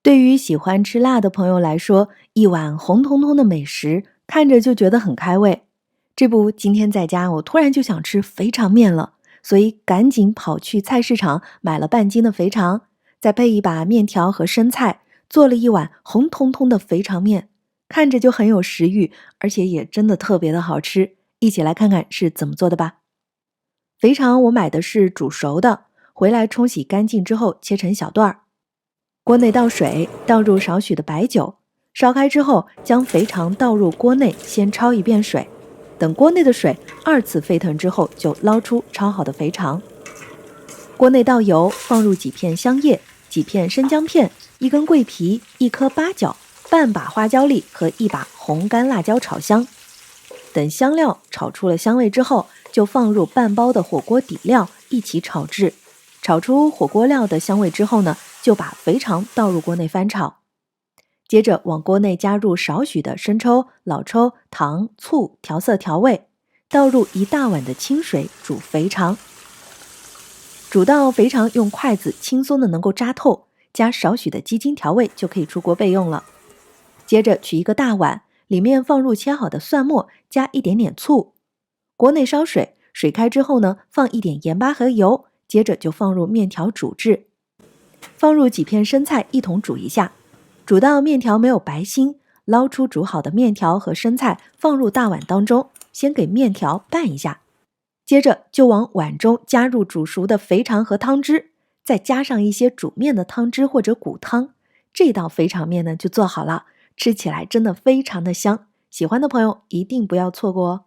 对于喜欢吃辣的朋友来说，一碗红彤彤的美食，看着就觉得很开胃。这不，今天在家我突然就想吃肥肠面了，所以赶紧跑去菜市场买了半斤的肥肠，再配一把面条和生菜，做了一碗红彤彤的肥肠面，看着就很有食欲，而且也真的特别的好吃。一起来看看是怎么做的吧。肥肠我买的是煮熟的，回来冲洗干净之后切成小段儿。锅内倒水，倒入少许的白酒，烧开之后，将肥肠倒入锅内，先焯一遍水。等锅内的水二次沸腾之后，就捞出焯好的肥肠。锅内倒油，放入几片香叶、几片生姜片、一根桂皮、一颗八角、半把花椒粒和一把红干辣椒炒香。等香料炒出了香味之后，就放入半包的火锅底料一起炒制。炒出火锅料的香味之后呢，就把肥肠倒入锅内翻炒。接着往锅内加入少许的生抽、老抽、糖、醋调色调味，倒入一大碗的清水煮肥肠。煮到肥肠用筷子轻松的能够扎透，加少许的鸡精调味就可以出锅备用了。接着取一个大碗，里面放入切好的蒜末，加一点点醋。锅内烧水，水开之后呢，放一点盐巴和油，接着就放入面条煮制，放入几片生菜一同煮一下，煮到面条没有白心，捞出煮好的面条和生菜放入大碗当中，先给面条拌一下，接着就往碗中加入煮熟的肥肠和汤汁，再加上一些煮面的汤汁或者骨汤，这道肥肠面呢就做好了，吃起来真的非常的香，喜欢的朋友一定不要错过哦。